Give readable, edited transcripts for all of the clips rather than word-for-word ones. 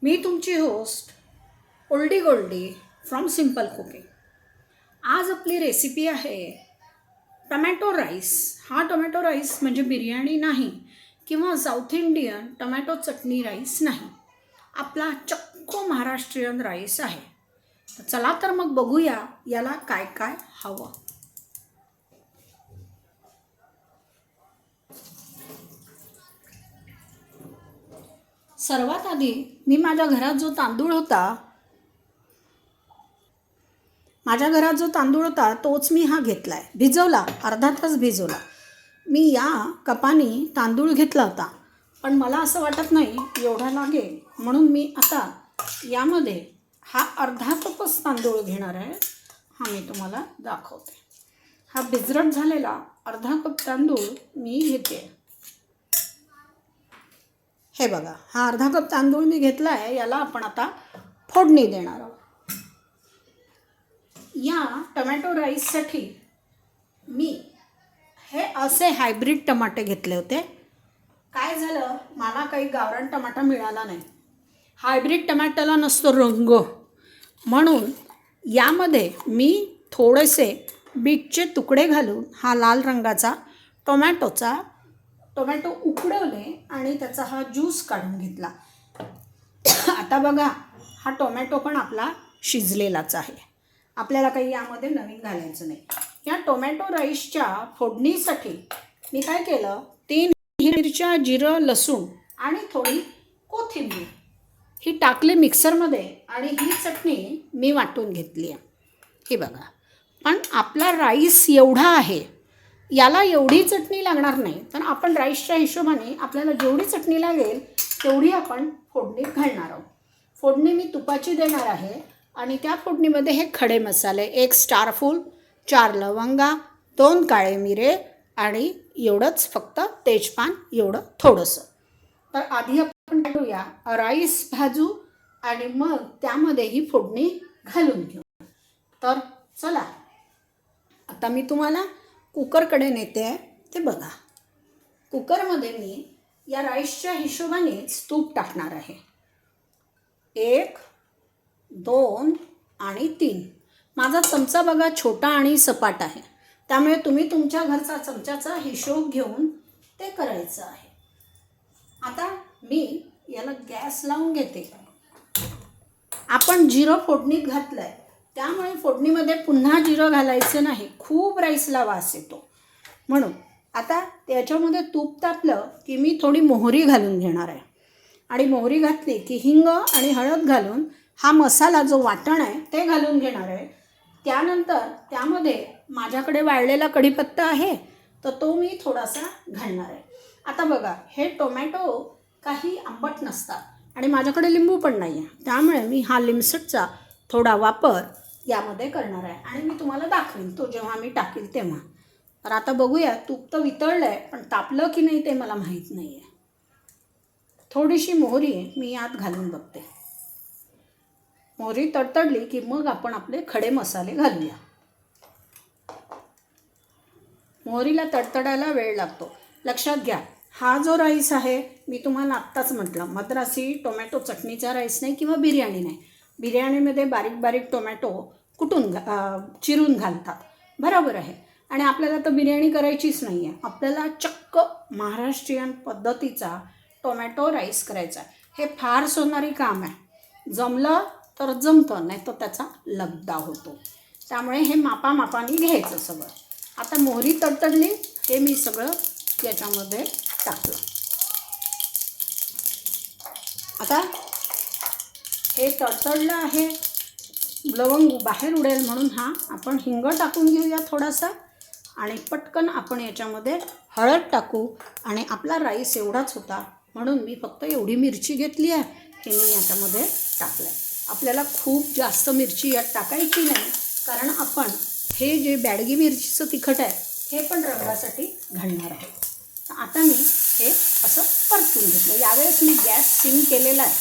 मी तुमची होस्ट ओल्डी Goldy from simple cooking. आज आपली रेसिपी आहे टमॅटो राईस. हा टोमॅटो राईस म्हणजे बिर्याणी नाही किंवा साऊथ इंडियन टमॅटो चटणी राईस नाही, आपला चक्क महाराष्ट्रीयन राईस आहे. चला तर मग बघूया याला काय काय हवं. सर्वात आधी मी माझ्या घरात जो तांदूळ होता तोच मी हा घेतला आहे. भिजवला, अर्धा तास भिजवला. मी या कपाने तांदूळ घेतला होता, पण मला असं वाटत नाही एवढा लागेल, म्हणून मी आता यामध्ये हा अर्धा कपच तांदूळ घेणार आहे. हा मी तुम्हाला दाखवते. हा भिजरट झालेला अर्धा कप तांदूळ मी घेते. हे बघा, हा अर्धा कप तांदूळ मी घेतला आहे. याला आपण आता फोडणी देणार आहोत. या टमॅटो राईससाठी मी हे असे हायब्रिड टमाटे घेतले होते. काय झालं, मला काही गावरान टमाटा मिळाला नाही. हायब्रिड टमाट्याला नसतो रंग, म्हणून यामध्ये मी थोडेसे बीटचे तुकडे घालून हा लाल रंगाचा टोमॅटो उकडवले आणि त्याचा हा ज्यूस काढून घेतला. आता बघा, हा टोमॅटो पण आपला शिजलेलाच आहे. आपल्याला काही यामध्ये नवीन घालायचं नाही. या टोमॅटो राईसच्या फोडणीसाठी मी काय केलं, 3 मिरच्या, जिरं, लसूण आणि थोडी कोथिंबीर ही टाकले मिक्सरमध्ये आणि ही चटणी मी वाटून घेतली आहे. हे बघा, पण आपला राईस एवढा आहे, याला एवढी चटणी लागणार नाही, तर आपण राईसच्या हिशोबाने आपल्याला जेवढी चटणी लागेल तेवढी आपण फोडणीत घालणार आहोत. फोडणी मी तुपाची देणार आहे आणि त्या फोडणीमध्ये हे खडे मसाले, 1 स्टार फूल, 4 लवंगा, 2 काळे मिरे आणि एवढंच फक्त तेजपान, एवढं थोडंसं. तर आधी आपण करूया राईस भाजू आणि मग त्यामध्ये ही फोडणी घालून घेऊ. तर चला, आता मी तुम्हाला कुकरकडे नेते आहे. ते बघा, कुकरमध्ये मी या राईसच्या हिशोबानेच तूप टाकणार आहे. 1, 2 आणि 3. माझा चमचा बघा छोटा आणि सपाट आहे, त्यामुळे तुम्ही तुमच्या घरचा चमच्याचा हिशोब घेऊन ते करायचं आहे. आता मी याला गॅस लावून घेते. आपण जिरं फोडणीत घातलं आहे, त्यामुळे फोडणीमध्ये पुन्हा जिरं घालायचं नाही, खूप राईसला वास येतो. म्हणून आता त्याच्यामध्ये तूप तापलं की मी थोडी मोहरी घालून घेणार आहे. आणि मोहरी घातली की हिंग आणि हळद घालून हा मसाला जो वाटण आहे ते घालून घेणार आहे. त्यानंतर त्यामध्ये माझ्याकडे वाळलेला कढीपत्ता आहे, तर तो मी थोडासा घालणार आहे. आता बघा, हे टोमॅटो काही आंबट नसतात आणि माझ्याकडे लिंबू पण नाही आहे, त्यामुळे मी हा लिमसटचा थोडा वापर यामध्ये करणार आहे आणि मी तुम्हाला दाखवेन तो जेव्हा मी टाकेल तेव्हा. तर आता बघूया, तूप तर वितळलं आहे, पण तापलं की नाही ते मला माहीत नाही आहे. थोडीशी मोहरी मी यात घालून बघते. मोहरी तडतडली की मग आपण आपले खडे मसाले घालूया. मोहरीला तडतडायला वेळ लागतो. लक्षात घ्या, हा जो राईस आहे, मी तुम्हाला आत्ताच म्हटलं, मद्रासी टोमॅटो चटणीचा राईस नाही किंवा बिर्याणी नाही. बिर्याणीमध्ये बारीक बारीक टोमॅटो कुटून चिरून घालतात, बरोबर आहे. आणि आपल्याला तर बिर्याणी करायचीच नाही आहे, आपल्याला चक्क महाराष्ट्रीयन पद्धतीचा टोमॅटो राईस करायचा आहे. हे फार सोनारी काम आहे. जमलं तर जमतं, नाही तर त्याचा लगदा होतो. त्यामुळे हे मापामापाने घ्यायचं सगळं. आता मोहरी तडतडली, हे मी सगळं याच्यामध्ये टाकलं. आता हे तडतडलं आहे, लवंग बाहेर उडेल म्हणून हा आपण हिंग टाकून घेऊया थोडासा आणि पटकन आपण याच्यामध्ये हळद टाकू. आणि आपला राईस एवढाच होता, म्हणून मी फक्त एवढी मिरची घेतली आहे, हे मी याच्यामध्ये टाकलं आहे. आपल्याला खूप जास्त मिरची यात टाकायची नाही, कारण आपण हे जे बॅडगी मिरचीचं तिखट आहे हे पण रंगासाठी घालणार आहे. आता मी हे असं परतून घेतलं. यावेळेस मी गॅस सिम केलेला आहे,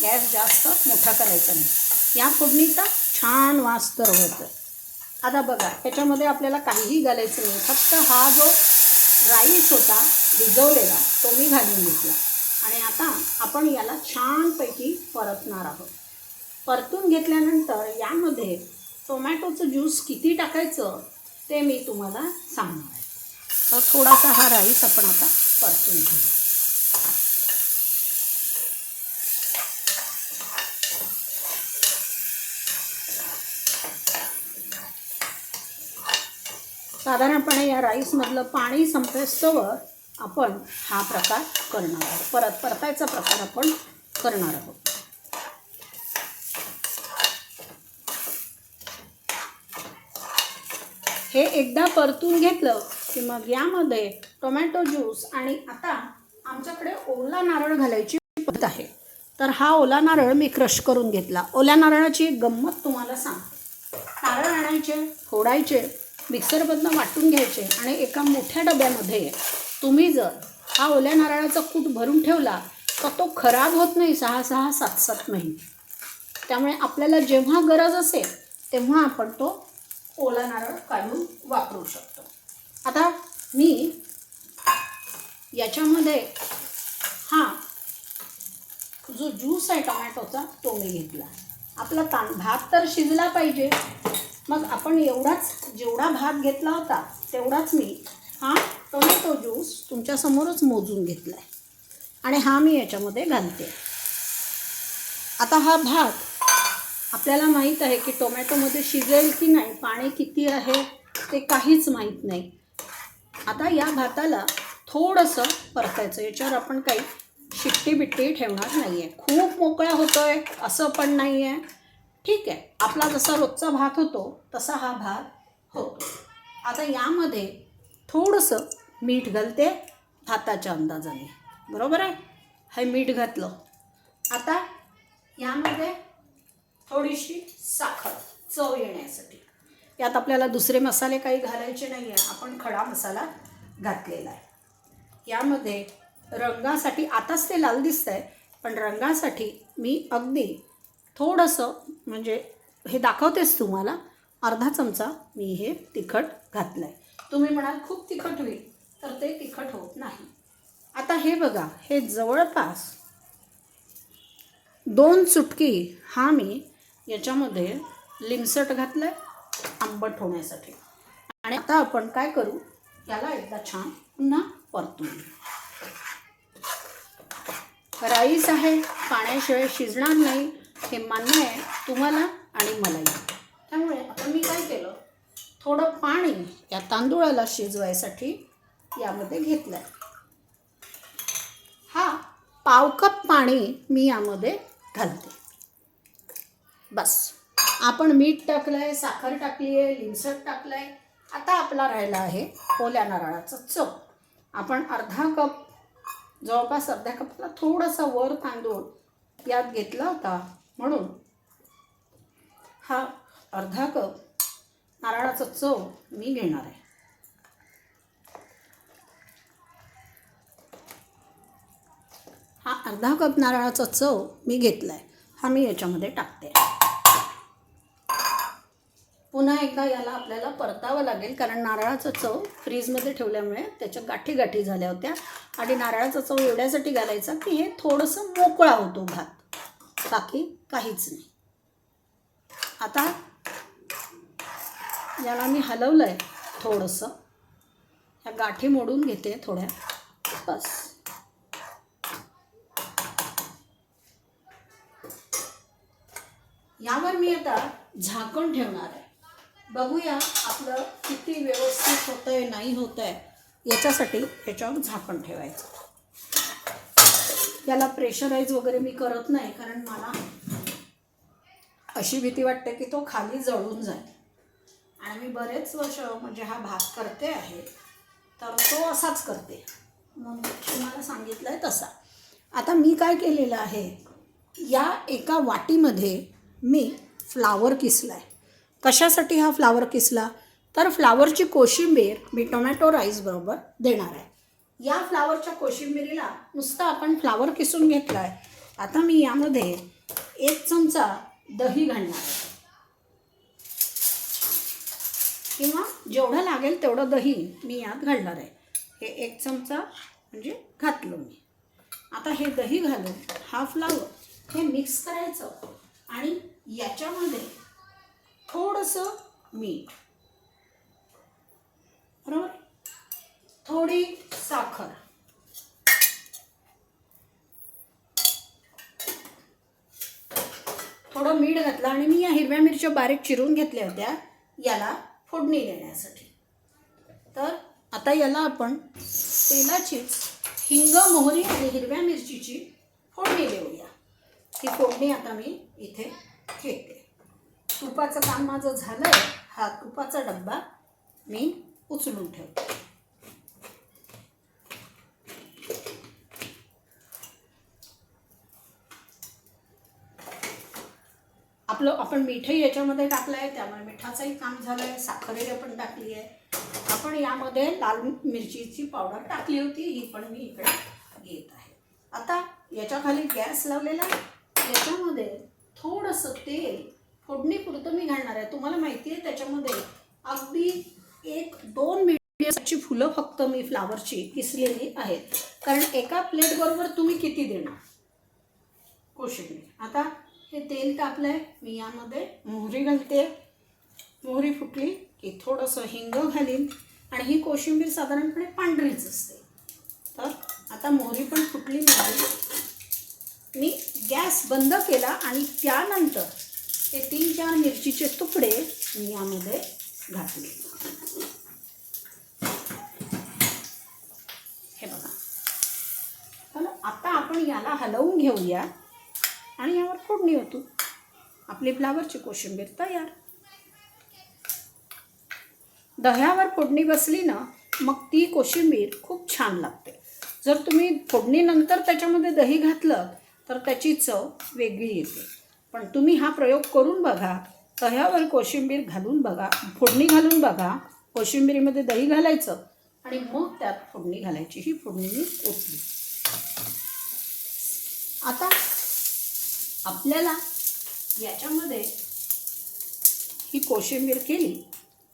गॅस जास्त मोठा करायचा नाही. या फोडणीचा छान वास तरवळतो. आता बघा, याच्यामध्ये आपल्याला काहीही घालायचं नाही, फक्त हा जो राईस होता भिजवलेला तो मी घालून घेतला. आणि आता आपण याला छानपैकी परतणार आहोत. परतून घेतल्यानंतर यामध्ये टोमॅटोचं ज्यूस किती टाकायचं ते मी तुम्हाला सांगणार आहे. तर थोडासा हा राईस आपण आता परतून घेऊ. साधारणपणे या राईसमधलं पाणी संपेस्तोवर आपण हा प्रकार करणार आहोत. परतायचा प्रकार आपण करणार आहोत. हे एकदा परतून घेतलं की मग यामध्ये टोमॅटो ज्यूस आणि आता आमच्याकडे ओला नारळ घालायची पद्धत आहे. तर हा ओला नारळ मी क्रश करून घेतला. ओल्या नारळाची एक गंमत तुम्हाला सांगते. नारळ आणायचे, फोडायचे, मिक्सरमधनं वाटून घ्यायचे आणि एका मोठ्या डब्यामध्ये तुम्ही जर हा ओल्या नारळाचा कूट भरून ठेवला तर तो खराब होत नाही 6-6, 7-7 महिने. त्यामुळे आपल्याला जेव्हा गरज असेल तेव्हा आपण तो ओला नारळ काढून वापरू शकतो. आता मी याच्यामध्ये हा जो ज्यूस आहे टोमॅटोचा तो मी घेतला. आपला भात तर शिजला पाहिजे. मग आपण जेवढा भात घेतला होता तेवढाच मी हा टोमॅटो ज्यूस तुमच्यासमोरच मोजून घेतला आहे आणि हा मी याच्यामध्ये घालते. आता हा भात आपल्याला माहीत आहे की टोमॅटोमध्ये शिजेल की नाही, पाणी किती आहे ते काहीच माहीत नाही. आता या भाताला थोडंसं परतायचं. याच्यावर आपण काही शिट्टी ठेवणार नाही आहे. खूप मोकळा होतो आहे असं पण नाही आहे. ठीक आहे, आपला जसा रोजचा भात होतो तसा हा भात होतो. आता यामध्ये थोडंसं मीठ घालते भाताच्या अंदाजाने. बरोबर आहे, हे मीठ घातलं. आता यामध्ये थोडीशी साखर चव येण्यासाठी. यात आपल्याला दुसरे मसाले काही घालायचे नाही आहे. आपण खडा मसाला घातलेला आहे. यामध्ये रंगासाठी आताच ते लाल दिसतं आहे पण रंगासाठी मी अगदी थोडंसं म्हणजे हे दाखवतेच तुम्हाला अर्धा चमचा मी हे तिखट घातलं आहे. तुम्ही म्हणाल खूप तिखट होईल तर ते तिखट होत नाही. आता हे बघा, हे जवळपास 2 चुटकी हा मी याच्यामध्ये लिंबसट घातलं आहे आंबट होण्यासाठी. आणि आता आपण काय करू, याला एकदा छान पुन्हा परतून घेऊ. राईस आहे, पाण्याशिवाय शिजणार नाही हे मान्य आहे तुम्हाला आणि मलाही. त्यामुळे आता मी काय केलं, थोडं पाणी या तांदूळाला शिजवायसाठी यामध्ये घेतलं आहे. हा पाव कप पाणी मी यामध्ये घालते. बस, आपण मीठ टाकलं आहे, साखर टाकली आहे, लिंबसट टाकलं आहे. आता आपला राहिला आहे ओल्या नारळाचा चव. आपण जवळपास अर्ध्या कपला थोडासा वर तांदूळ यात घेतला होता म्हणून हा अर्धा कप नारळाचा चव मी घेणार आहे. हा अर्धा कप नारळाचा चव मी घेतला आहे. हा मी याच्यामध्ये टाकते. पुन्हा एकदा याला आपल्याला परतावं लागेल कारण नारळाचं चव फ्रीजमध्ये ठेवल्यामुळे त्याच्या गाठी झाल्या होत्या आणि नारळाचा चव एवढ्यासाठी घालायचा की हे थोडंसं मोकळा होतो भात, बाकी काहीच नाही. आता याला मी हलवलं आहे थोडंसं, ह्या गाठी मोडून घेते थोड्या. बस, यावर मी आता झाकण ठेवणार आहे. बघूया आपलं किती व्यवस्थित होतं आहे नाही होतं आहे. याच्यासाठी ह्याच्यावर झाकण ठेवायचं. याला प्रेशराईज वगैरे मी करत नाही कारण मला अशी भीती वाटते की तो खाली जळून जाईल. आणि मी बरेच वर्ष म्हणजे हा भात करते आहे तर तो असाच करते म्हणून तुम्हाला सांगितलं आहे तसा. आता मी काय केलेलं आहे, या एका वाटीमध्ये मी फ्लावर किसला आहे. कशासाठी हा फ्लावर किसला, तर फ्लावरची कोशिंबीर मी टोमॅटो राईसबरोबर देणार आहे. या फ्लावरच्या कोशिंबिरीला नुसतं आपण फ्लावर किसून घेतला आहे. आता मी यामध्ये 1 चमचा दही घालणार आहे किंवा जेवढं लागेल तेवढं दही मी यात घालणार आहे. हे 1 चमचा म्हणजे घातलं मी. आता हे दही घालून हा फ्लावर हे मिक्स करायचं आणि याच्यामध्ये थोडंसं मीठ, बरोबर, थोडी साखर, थोडं मीठ घातलं आणि मी या हिरव्या मिरच्या बारीक चिरून घेतल्या होत्या याला फोडणी देण्यासाठी. तर आता याला आपण तेलाचीच हिंग, मोहरी आणि हिरव्या मिरचीची फोडणी देऊया. ही फोडणी आता मी इथे घेते. तुपाचं काम माझं झालं आहे. हा तुपाचा डब्बा मी उचलून ठेवते. आपण मीठही याच्यामध्ये टाकलं आहे, त्यामुळे मिठाचंही काम झालं आहे. साखरही आपण टाकली आहे. आपण यामध्ये लाल मिरचीची पावडर टाकली होती, ही पण मी इकडे घेत आहे. आता याच्या खाली गॅस लावलेला आहे. याच्यामध्ये थोडंसं तेल फोडणीपुरतं मी घालणार आहे. तुम्हाला माहिती आहे त्याच्यामध्ये अगदी 1-2 मीडियमची फुलं फक्त मी फ्लावरची किसलेली आहेत, कारण एका प्लेटबरोबर तुम्ही किती देणार कोशिंबीर. आता हे तेल तापलं आहे. मी यामध्ये मोहरी घालते. मोहरी फुटली की थोडंसं हिंग घालीन आणि ही कोशिंबीर साधारणपणे पांढरीच असते. तर आता मोहरी पण फुटली नाही. मी गॅस बंद केला आणि त्यानंतर हे 3-4 मिरचीचे तुकडे मी यामध्ये घातले. हे बघा. तर आता आपण याला हलवून घेऊया आणि यावर फोडणी ओतू. आपली फ्लावरची कोशिंबीर तयार. दह्यावर फोडणी बसली ना, मग ती कोशिंबीर खूप छान लागते. जर तुम्ही फोडणीनंतर त्याच्यामध्ये दही घातलं तर त्याची चव वेगळी येते. पण तुम्ही हा प्रयोग करून बघा. दह्यावर कोशिंबीर घालून बघा, फोडणी घालून बघा. कोशिंबीरीमध्ये दही घालायचं आणि मग त्यात फोडणी घालायची. ही फोडणी मी ओतली. आता आपल्याला याच्यामध्ये ही कोशिंबीर केली,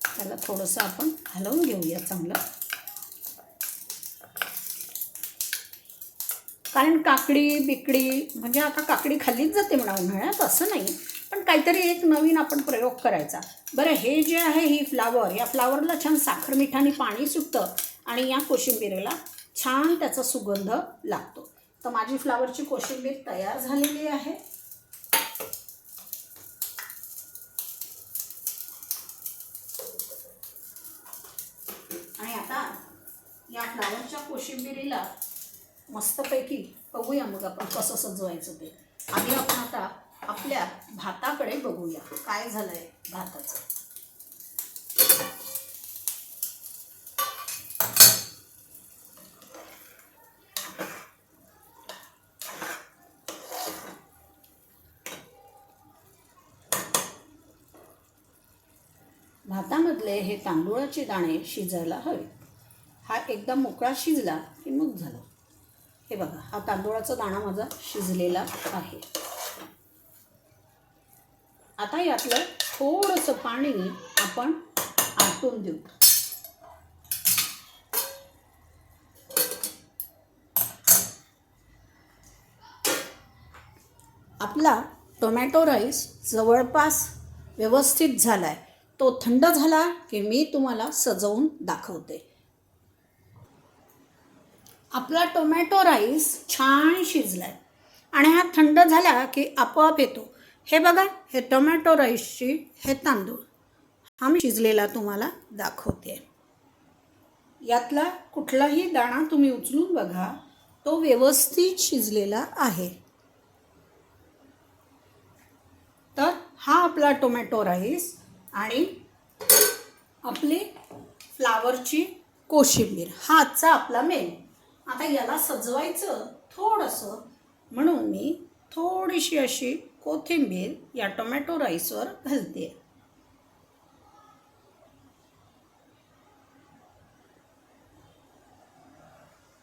त्याला थोडंसं आपण हलवून घेऊया चांगलं. कारण काकडी बिकडी म्हणजे आता काकडी खाल्लीच जाते म्हणा उन्हाळ्यात, असं नाही, पण काहीतरी एक नवीन आपण प्रयोग करायचा. बरं, हे जे आहे ही फ्लावर, या फ्लावरला छान साखर मिठाने पाणी सुटतं आणि या कोशिंबीरीला छान त्याचा सुगंध लागतो. तर माझी फ्लावरची कोशिंबीर तयार झालेली आहे. आणि आता या फ्लावरच्या कोशिंबीरीला मस्तपैकी बघूया मग आपण कसं सजवायचं ते. आधी आपण आता आपल्या भाताकडे बघूया काय झालं आहे भाताचं. भातामधले हे तांदूळाचे दाणे शिजायला हवे. हा एकदा मोकळा शिजला की मग झालं. हे बघा, हा तांदूळाचा दाणा माझा शिजलेला आहे. आता यातलं थोडंसं पाणी आपण आटून देऊ. आपला टोमॅटो राईस जवळपास व्यवस्थित झाला आहे. तो थंड झाला की मी तुम्हाला सजवून दाखवते. आपला टोमॅटो राईस छान शिजला आहे आणि हा थंड झाला की आपोआप येतो. हे बघा, हे टोमॅटो राईसची हे तांदूळ हा मी शिजलेला तुम्हाला दाखवते. यातला कुठलाही दाणा तुम्ही उचलून बघा, तो व्यवस्थित शिजलेला आहे. तर हा आपला टोमॅटो राईस आणि आपली फ्लावरची कोशिंबीर हा आजचा आपला मेनू. आता याला सजवायचं थोडंसं म्हणून मी थोडीशी अशी कोथिंबीर या टोमॅटो राईसवर घालते.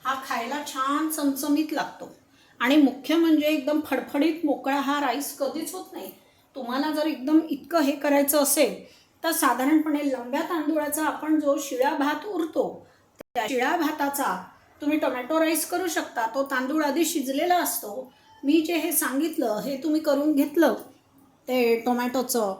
हा खायला छान चमचमीत लागतो आणि मुख्य म्हणजे एकदम फडफडीत मोकळा हा राईस कधीच होत नाही. तुम्हाला जर एकदम इतकं हे करायचं असेल तर साधारणपणे लंब्या तांदूळाचा आपण जो शिळा भात उरतो त्या शिळ्या भाताचा तुम्ही टोमॅटो राईस करू शकता. तो तांदूळ आधी शिजलेला असतो. मी जे हे सांगितलं हे तुम्ही करून घेतलं ते टोमॅटोचं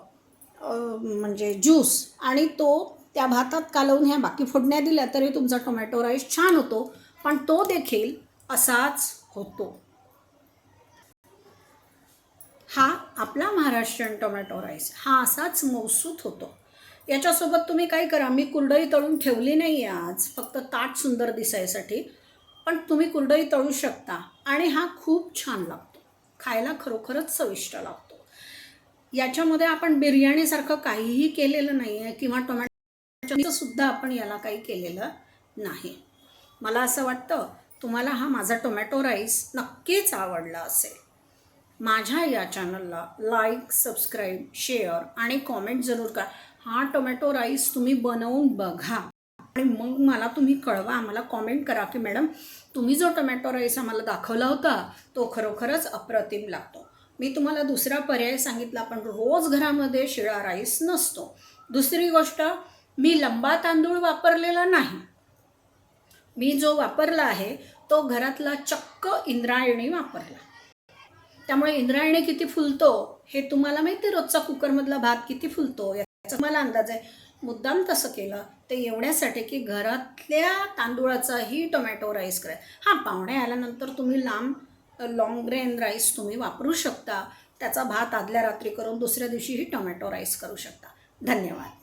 म्हणजे ज्यूस आणि तो त्या भातात कालवून ह्या बाकी फोडण्या दिल्या तरी तुमचा टोमॅटो राईस छान होतो. पण तो देखील असाच होतो. हा आपला महाराष्ट्रीयन टोमॅटो राईस हा असाच मौसूत होतो. याच्यासोबत तुम्ही काय करा, मी कुरडई तळून ठेवली नाही आहे आज, फक्त ताट सुंदर दिसायसाठी. पण तुम्ही कुरडई तळू शकता आणि हा खूप छान लागतो. खायला खरोखरच चविष्ट लागतो. याच्यामध्ये आपण बिर्याणीसारखं काहीही केलेलं नाही आहे किंवा टोमॅटोचं सुद्धा आपण याला काही केलेलं नाही. मला असं वाटतं तुम्हाला हा माझा टोमॅटो राईस नक्कीच आवडला असेल. माझ्या या चॅनलला लाईक, सबस्क्राईब, शेअर आणि कॉमेंट जरूर करा. हा टोमॅटो राईस तुम्ही बनवून बघा आणि मग मला तुम्ही कळवा. आम्हाला कॉमेंट करा की मॅडम तुम्ही जो टोमॅटो राईस आम्हाला दाखवला होता तो खरोखरच अप्रतिम लागतो. मी तुम्हाला दुसरा पर्याय सांगितला, पण रोज घरामध्ये शिळा राईस नसतो. दुसरी गोष्ट, मी लंबा तांदूळ वापरलेला नाही. मी जो वापरला आहे तो घरातला चक्क इंद्रायणी वापरला. त्यामुळे इंद्रायणी किती फुलतो हे तुम्हाला माहिती आहे. रोजचा कुकरमधला भात किती फुलतो याचा मला अंदाज आहे. मुद्दाम तसं केलं ते एवढ्यासाठी की घरातल्या तांदूळाचाही टोमॅटो राईस करा. हां, पाहुणे आल्यानंतर तुम्ही लॉंग ग्रेन राईस तुम्ही वापरू शकता. त्याचा भात आदल्या रात्री करून दुसऱ्या दिवशीही टोमॅटो राईस करू शकता. धन्यवाद.